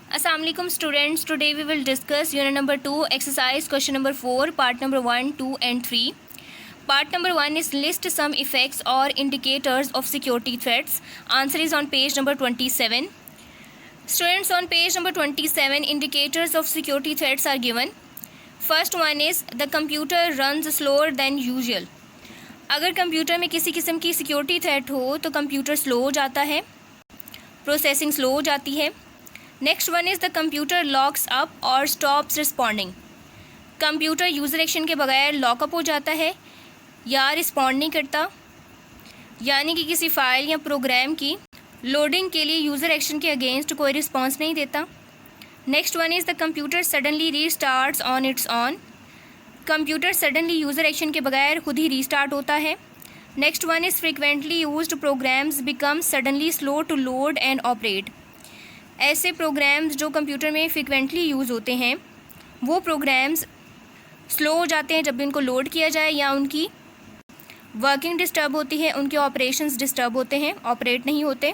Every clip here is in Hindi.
Assalamualaikum students. Today we will discuss unit number 2 exercise question number 4 part number 1, 2 and 3. Part number 1 is list some effects or indicators of security threats. Answer is on page number 27. Students, on page number 27 indicators of security threats are given. First one is the computer runs slower than usual. अगर कंप्यूटर में किसी किस्म की सिक्योरिटी थ्रेट हो तो कंप्यूटर स्लो हो जाता है, प्रोसेसिंग स्लो हो जाती है. Next one is the computer locks up और stops responding. Computer user action के बगैर लॉकअप हो जाता है या रिस्पॉन्ड नहीं करता, यानी कि किसी फ़ाइल या प्रोग्राम की लोडिंग के लिए यूज़र एक्शन के अगेंस्ट कोई रिस्पॉन्स नहीं देता. Next one is the computer suddenly restarts on its on. Computer suddenly user action के बगैर खुद ही रीस्टार्ट होता है. Next one is frequently used programs become suddenly slow to load and operate. ऐसे प्रोग्राम्स जो कंप्यूटर में फ्रिक्वेंटली यूज़ होते हैं वो प्रोग्राम्स स्लो हो जाते हैं जब भी उनको लोड किया जाए या उनकी वर्किंग डिस्टर्ब होती है, उनके ऑपरेशंस डिस्टर्ब होते हैं, ऑपरेट नहीं होते.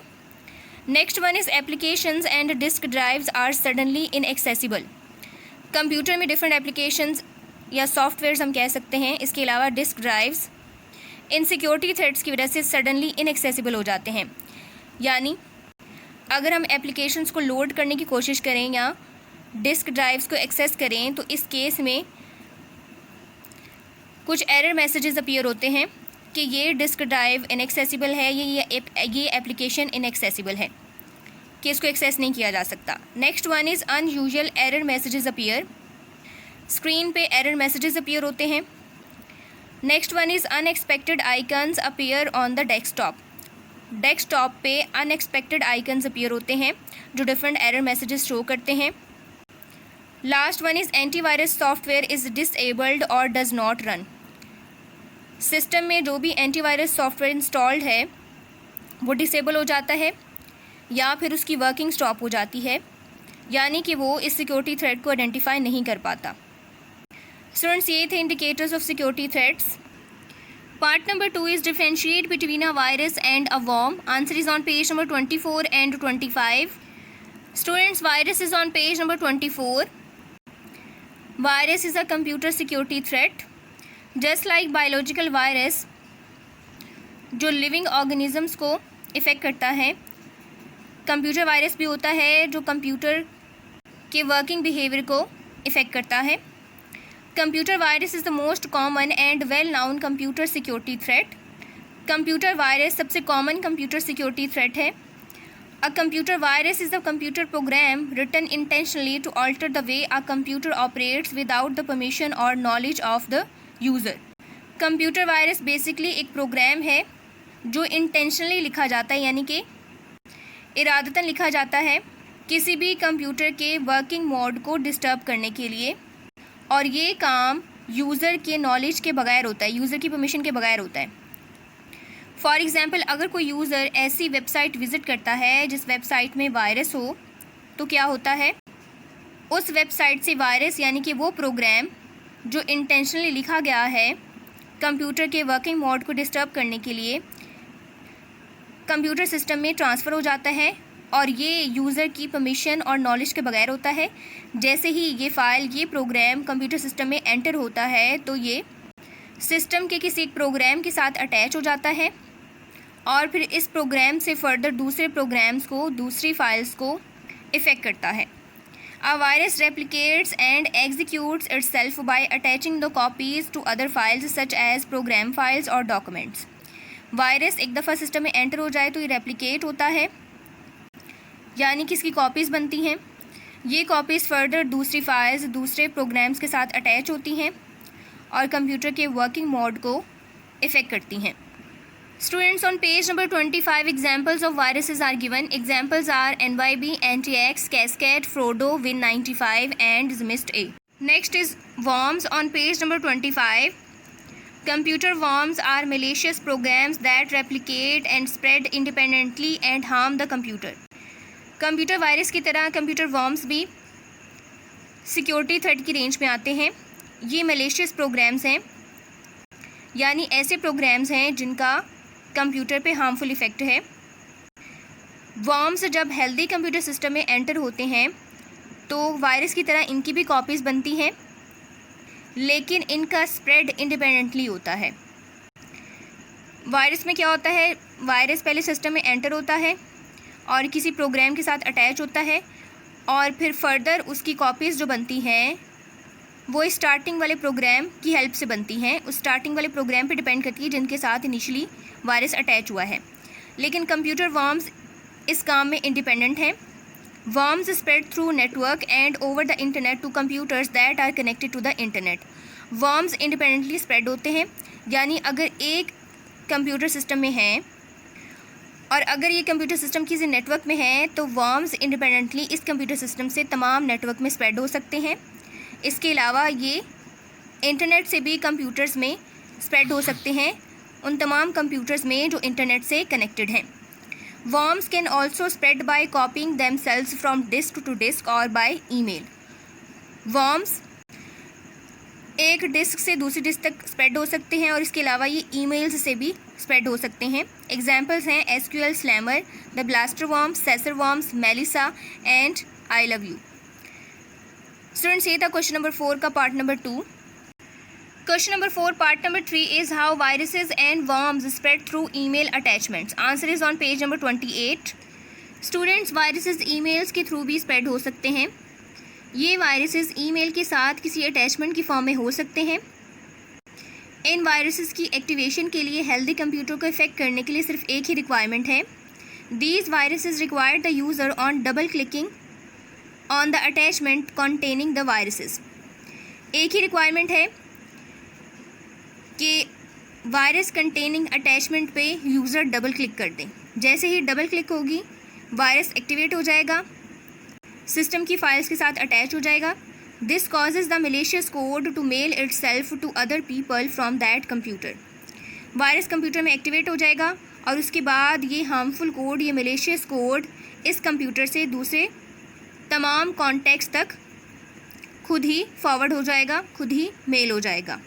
Next one is applications and disk drives are suddenly inaccessible. Computer में डिफरेंट एप्लीकेशंस या सॉफ्टवेयर्स हम कह सकते हैं, इसके अलावा डिस्क ड्राइव्स इन सिक्योरिटी थ्रेट्स की वजह से सडनली इनएक्सेसिबल हो जाते हैं. यानी अगर हम एप्लीकेशंस को लोड करने की कोशिश करें या डिस्क ड्राइव्स को एक्सेस करें तो इस केस में कुछ एरर मैसेजेस अपीयर होते हैं कि ये डिस्क ड्राइव इनएक्सेसिबल है, ये एप्लीकेशन इनएक्सेसिबल है, कि इसको एक्सेस नहीं किया जा सकता. Next one is unusual error messages appear. Screen पे एरर मैसेजेस अपीयर होते हैं. Next one is unexpected icons appear on the desktop. Desktop पे अनएक्सपेक्टेड आइकन्स अपीयर होते हैं जो डिफरेंट एरर मैसेजेस शो करते हैं. Last one is antivirus software is disabled और डज नॉट रन. सिस्टम में जो भी एंटीवायरस सॉफ्टवेयर इंस्टॉल्ड है वो डिसेबल हो जाता है या फिर उसकी वर्किंग स्टॉप हो जाती है, यानी कि वो इस सिक्योरिटी थ्रेट को आइडेंटिफाई नहीं कर पाता. स्टूडेंट्स, ये थे indicators of security threats. Part number 2 is differentiate between a virus and a worm. Answer is on page number 24 and 25. Students, virus is on page number 24. Virus is a computer security threat. Just like biological virus जो living organisms को इफ़ेक्ट करता है, कंप्यूटर वायरस भी होता है जो कंप्यूटर के वर्किंग बिहेवियर को इफ़ेक्ट करता है. Computer virus is the most common and well known computer security threat. Computer virus सबसे कॉमन कंप्यूटर सिक्योरिटी थ्रेट है. A computer virus is the computer program written intentionally to alter the way a computer operates without the permission और knowledge of the user. Computer virus basically एक प्रोग्राम है जो इंटेंशनली लिखा जाता है, यानी कि इरादतन लिखा जाता है किसी भी कंप्यूटर के वर्किंग मोड को डिस्टर्ब करने के लिए, और ये काम यूज़र के नॉलेज के बगैर होता है, यूज़र की परमिशन के बगैर होता है. फॉर एग्ज़ाम्पल, अगर कोई यूज़र ऐसी वेबसाइट विज़िट करता है जिस वेबसाइट में वायरस हो तो क्या होता है, उस वेबसाइट से वायरस यानी कि वो प्रोग्राम जो इंटेंशनली लिखा गया है कंप्यूटर के वर्किंग मोड को डिस्टर्ब करने के लिए, कंप्यूटर सिस्टम में ट्रांसफ़र हो जाता है और ये यूज़र की परमिशन और नॉलेज के बगैर होता है. जैसे ही ये फ़ाइल, ये प्रोग्राम कंप्यूटर सिस्टम में एंटर होता है तो ये सिस्टम के किसी एक प्रोग्राम के साथ अटैच हो जाता है और फिर इस प्रोग्राम से फर्दर दूसरे प्रोग्राम्स को, दूसरी फाइल्स को इफ़ेक्ट करता है. A virus replicates and executes itself by attaching the copies to other files such as program files और डॉक्यूमेंट्स. वायरस एक दफ़ा सिस्टम में एंटर हो जाए तो ये रेप्लिकेट होता है, यानी कि इसकी कॉपीज़ बनती हैं. ये कॉपीज़ फर्दर दूसरी फाइल्स, दूसरे प्रोग्राम्स के साथ अटैच होती हैं और कंप्यूटर के वर्किंग मोड को इफ़ेक्ट करती हैं. Students, on page number 25 examples of viruses are given. Examples are NYB, Anti-X, Cascade, Frodo, Win95 and Zmist A. Next is worms on page number 25. Computer worms are malicious programs that replicate and spread independently and harm the computer. Computer virus की तरह कंप्यूटर वर्म्स भी सिक्योरिटी थ्रेट की रेंज में आते हैं. ये मलेशियस प्रोग्राम्स हैं, यानी ऐसे प्रोग्राम्स हैं जिनका कंप्यूटर पे हार्मफुल इफ़ेक्ट है. वर्म्स जब हेल्दी कंप्यूटर सिस्टम में एंटर होते हैं तो वायरस की तरह इनकी भी कॉपीज़ बनती हैं, लेकिन इनका स्प्रेड इंडिपेंडेंटली होता है। वायरस में क्या होता है, वायरस पहले सिस्टम में एंटर होता है और किसी प्रोग्राम के साथ अटैच होता है, और फिर फर्दर उसकी कॉपीज़ जो बनती हैं वो स्टार्टिंग वाले प्रोग्राम की हेल्प से बनती हैं। उस स्टार्टिंग वाले प्रोग्राम पे डिपेंड करती है जिनके साथ इनिशियली वायरस अटैच हुआ है। लेकिन कंप्यूटर वर्म्स इस काम में इंडिपेंडेंट हैं। Worms spread through network and over the internet to computers that are connected to the internet. Worms independently spread होते हैं, यानी अगर एक कंप्यूटर सिस्टम में हैं और अगर ये कंप्यूटर सिस्टम किसी नेटवर्क में है तो वर्म्स इंडिपेंडेंटली इस कंप्यूटर सिस्टम से तमाम नेटवर्क में स्प्रेड हो सकते हैं। इसके अलावा ये इंटरनेट से भी कंप्यूटर्स में स्प्रेड हो सकते हैं, उन तमाम कंप्यूटर्स में जो इंटरनेट से कनेक्टेड हैं। Worms can also spread by copying themselves from disk to disk और बाय ईमेल। वर्म्स एक डिस्क से दूसरी डिस्क तक स्प्रेड हो सकते हैं और इसके अलावा ये ईमेल्स से भी स्प्रेड हो सकते हैं। एग्जाम्पल्स हैं SQL slammer, the blaster worms, Saser worms, Melissa and I love you. Students, ये था क्वेश्चन नंबर 4 का part number 2। Question number 4 part number 3 is how viruses and worms spread through email attachments. Answer is on page number 28। Students, viruses emails के थ्रू भी स्प्रेड हो सकते हैं। ये वायरसेस ईमेल के साथ किसी अटैचमेंट की फॉर्म में हो सकते हैं। इन वायरसेस की एक्टिवेशन के लिए हेल्दी कंप्यूटर को इफेक्ट करने के लिए सिर्फ एक ही रिक्वायरमेंट है। These viruses require the user on double clicking on the attachment containing the viruses. एक ही रिक्वायरमेंट है कि वायरस कंटेनिंग अटैचमेंट पे यूज़र डबल क्लिक कर दें। जैसे ही डबल क्लिक होगी वायरस एक्टिवेट हो जाएगा, सिस्टम की फाइल्स के साथ अटैच हो जाएगा। This causes the malicious code to mail itself to other people from that computer. Virus computer में एक्टिवेट हो जाएगा और उसके बाद ये हार्मफुल कोड, ये malicious कोड इस कंप्यूटर से दूसरे तमाम कॉन्टैक्ट्स तक खुद ही फॉरवर्ड हो जाएगा, खुद ही मेल हो जाएगा।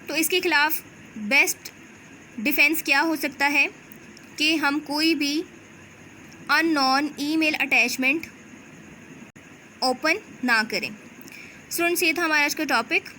तो इसके खिलाफ बेस्ट डिफेंस क्या हो सकता है कि हम कोई भी अननोन ईमेल अटैचमेंट ओपन ना करें। स्टूडेंट्स, ये था हमारा आज का टॉपिक।